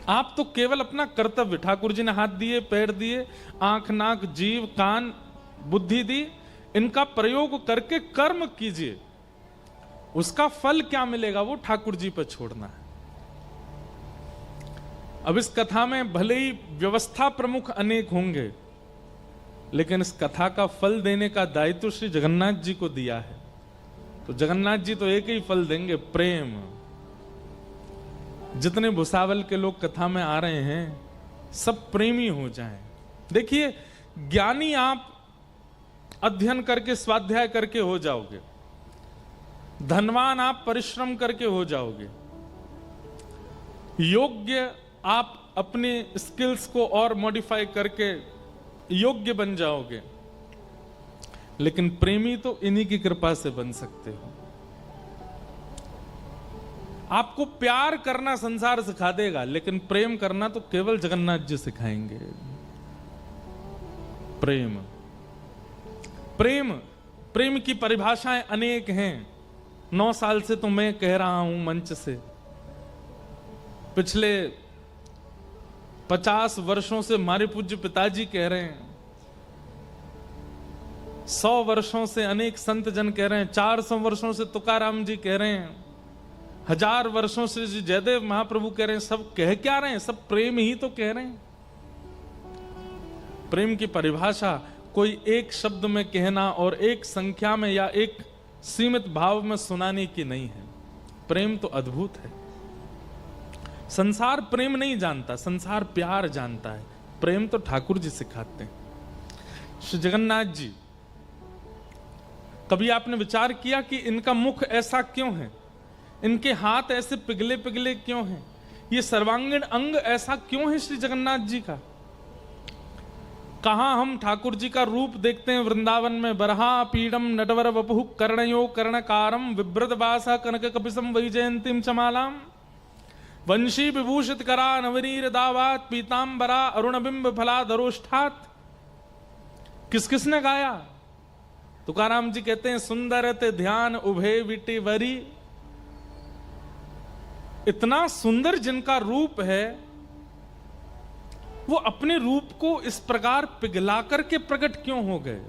आप तो केवल अपना कर्तव्य, ठाकुर जी ने हाथ दिए, पैर दिए, आंख, नाक, जीव, कान, बुद्धि दी, इनका प्रयोग करके कर्म कीजिए। उसका फल क्या मिलेगा वो ठाकुर जी पर छोड़ना है। अब इस कथा में भले ही व्यवस्था प्रमुख अनेक होंगे, लेकिन इस कथा का फल देने का दायित्व श्री जगन्नाथ जी को दिया है। तो जगन्नाथ जी तो एक ही फल देंगे, प्रेम। जितने भुसावल के लोग कथा में आ रहे हैं सब प्रेमी हो जाएं। देखिए, ज्ञानी आप अध्ययन करके, स्वाध्याय करके हो जाओगे, धनवान आप परिश्रम करके हो जाओगे, योग्य आप अपने स्किल्स को और मॉडिफाई करके योग्य बन जाओगे, लेकिन प्रेमी तो इन्हीं की कृपा से बन सकते हो। आपको प्यार करना संसार सिखा देगा, लेकिन प्रेम करना तो केवल जगन्नाथ जी सिखाएंगे। प्रेम, प्रेम, प्रेम की परिभाषाएं अनेक हैं। 9 साल से तो मैं कह रहा हूं मंच से, पिछले 50 वर्षों से हमारे पूज्य पिताजी कह रहे हैं, 100 वर्षों से अनेक संत जन कह रहे हैं, 400 वर्षों से तुकाराम जी कह रहे हैं, 1000 वर्षों से जी जयदेव महाप्रभु कह रहे हैं। सब कह क्या रहे हैं? सब प्रेम ही तो कह रहे हैं। प्रेम की परिभाषा कोई एक शब्द में कहना और एक संख्या में या एक सीमित भाव में सुनाने की नहीं है। प्रेम तो अद्भुत है। संसार प्रेम नहीं जानता, संसार प्यार जानता है। प्रेम तो ठाकुर जी सिखाते हैं। श्री जगन्नाथ जी, कभी आपने विचार किया कि इनका मुख ऐसा क्यों है, इनके हाथ ऐसे पिघले पिघले क्यों हैं, ये सर्वांगीण अंग ऐसा क्यों है श्री जगन्नाथ जी का? कहां हम ठाकुर जी का रूप देखते हैं वृंदावन में? बरहा पीडम नटवर वपुः कर्णयो कर्णकारम विभ्रतवासा कनक कपिसम वैजयंतीम चमालाम वंशी विभूषित करा नवनीर दावात पीतांबरा अरुणबिंब फलाधरोष्ठात। किस किसने गाया? तुकाराम जी कहते हैं, सुंदरत ध्यान उभे विटे वरी। इतना सुंदर जिनका रूप है, वो अपने रूप को इस प्रकार पिघला करके प्रकट क्यों हो गए?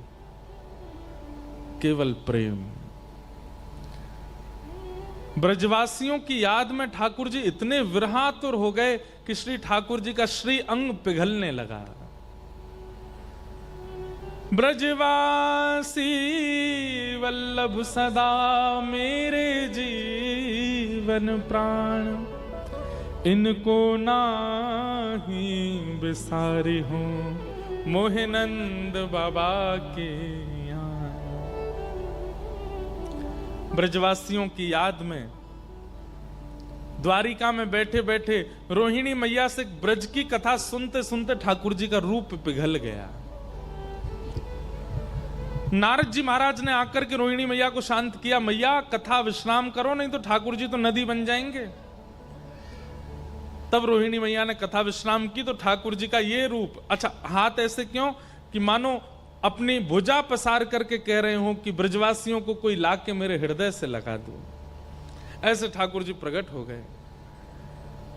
केवल प्रेम। ब्रजवासियों की याद में ठाकुर जी इतने विरहातुर हो गए कि श्री ठाकुर जी का श्री अंग पिघलने लगा। ब्रजवासी वल्लभ सदा मेरे जीवन प्राण, इनको नाही बिसारी हूं मोहिनंद बाबा के यहाँ। ब्रजवासियों की याद में द्वारिका में बैठे बैठे रोहिणी मैया से ब्रज की कथा सुनते सुनते ठाकुर जी का रूप पिघल गया। नारद जी महाराज ने आकर के रोहिणी मैया को शांत किया, मैया कथा विश्राम करो, नहीं तो ठाकुर जी तो नदी बन जाएंगे। तब रोहिणी मैया ने कथा विश्राम की तो ठाकुर जी का ये रूप। अच्छा, हाथ ऐसे क्यों कि मानो अपनी भुजा पसार करके कह रहे हो कि ब्रजवासियों को कोई ला के मेरे हृदय से लगा दो। ऐसे ठाकुर जी प्रकट हो गए।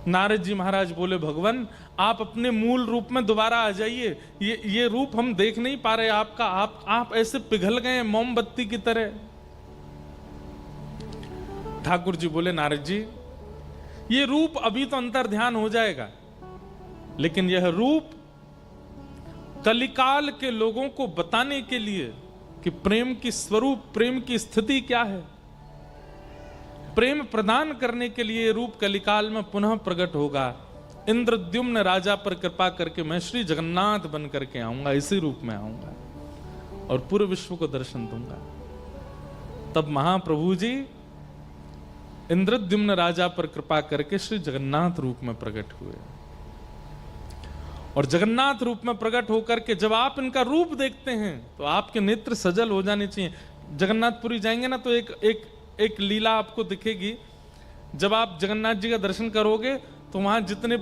नारद जी महाराज बोले, भगवान आप अपने मूल रूप में दोबारा आ जाइए, ये रूप हम देख नहीं पा रहे आपका, आप ऐसे पिघल गए मोमबत्ती की तरह। ठाकुर जी बोले, नारद जी ये रूप अभी तो अंतर ध्यान हो जाएगा, लेकिन यह रूप कलिकाल के लोगों को बताने के लिए कि प्रेम की स्वरूप, प्रेम की स्थिति क्या है, प्रेम प्रदान करने के लिए रूप कलिकाल में पुनः प्रकट होगा। इंद्रद्युम्न राजा पर कृपा करके मैं श्री जगन्नाथ बन करके आऊंगा, इसी रूप में आऊंगा और पूरे विश्व को दर्शन दूंगा। तब महाप्रभु जी इंद्रद्युम्न राजा पर कृपा करके श्री जगन्नाथ रूप में प्रकट हुए। और जगन्नाथ रूप में प्रकट होकर के जब आप इनका रूप देखते हैं तो आपके नेत्र सजल हो जाने चाहिए। जगन्नाथपुरी जाएंगे ना तो एक लीला आपको दिखेगी। जब आप जगन्नाथ जी का दर्शन करोगे तो वहां जितने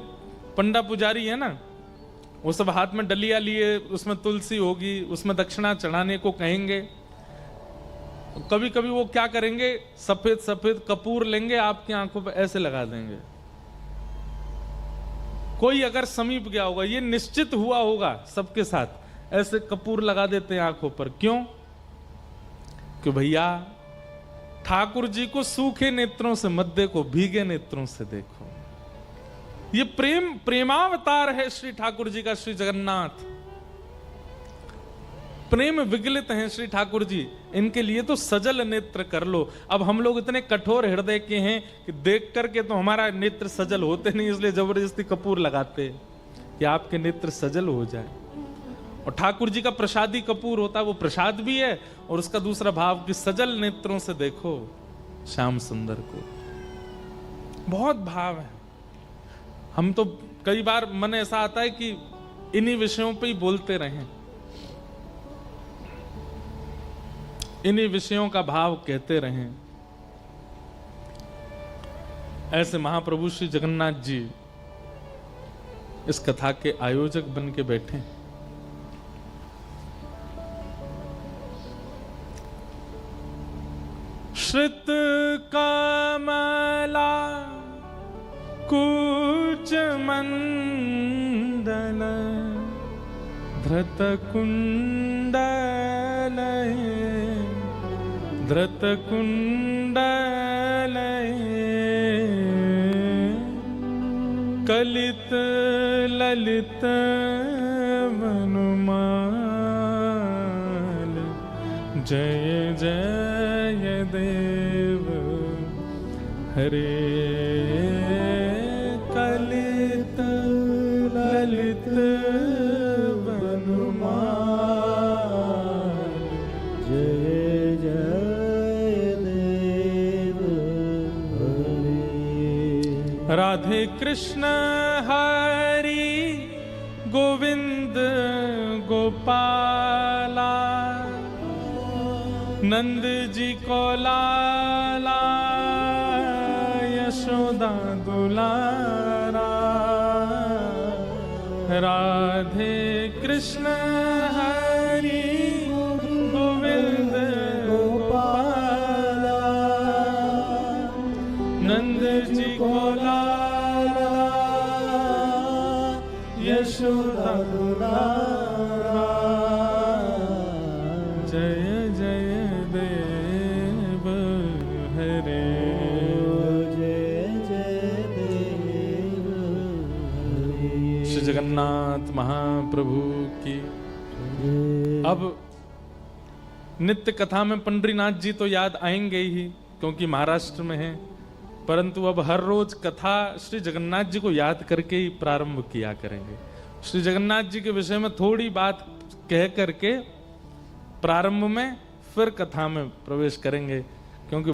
पंडा पुजारी है ना, वो सब हाथ में डलिया लिए, उसमें तुलसी होगी, उसमें दक्षिणा चढ़ाने को कहेंगे। कभी कभी वो क्या करेंगे, सफेद सफेद कपूर लेंगे, आपकी आंखों पे ऐसे लगा देंगे। कोई अगर समीप गया होगा, ये निश्चित हुआ होगा सबके साथ, ऐसे कपूर लगा देते हैं आंखों पर। क्यों? कि भैया ठाकुर जी को सूखे नेत्रों से मत देखो, भीगे नेत्रों से देखो। ये प्रेमावतार है श्री ठाकुर जी का, श्री जगन्नाथ प्रेम विगलित हैं श्री ठाकुर जी, इनके लिए तो सजल नेत्र कर लो। अब हम लोग इतने कठोर हृदय के हैं कि देख करके तो हमारा नेत्र सजल होते नहीं, इसलिए जबरदस्ती कपूर लगाते कि आपके नेत्र सजल हो जाए। और ठाकुर जी का प्रसादी कपूर होता है, वो प्रसाद भी है, और उसका दूसरा भाव कि सजल नेत्रों से देखो श्याम सुंदर को। बहुत भाव है। हम तो कई बार मन ऐसा आता है कि इन्हीं विषयों पे ही बोलते रहें, इन्हीं विषयों का भाव कहते रहें। ऐसे महाप्रभु श्री जगन्नाथ जी इस कथा के आयोजक बन के बैठे। श्रित कमला कूच मंडल धृत कुंडल धृत कुंडल कलित ललित वनुमाल जय जय देव हरे कलित ललित वनुमाल जय जय देव हरे। राधे कृष्ण हरि गोविंद गोपाला नंद जी को लाला यशोदा दुलारा। राधे कृष्ण हरि गोविंद गोपाला नंद जी को लाला यशोदा दुलारा। जय जय देव हरे जय जय देव हरे। श्री जगन्नाथ महाप्रभु की। अब नित्य कथा में पंडरीनाथ जी तो याद आएंगे ही, क्योंकि महाराष्ट्र में है, परंतु अब हर रोज कथा श्री जगन्नाथ जी को याद करके ही प्रारंभ किया करेंगे। श्री जगन्नाथ जी के विषय में थोड़ी बात कह करके प्रारंभ में फिर कथा में प्रवेश करेंगे।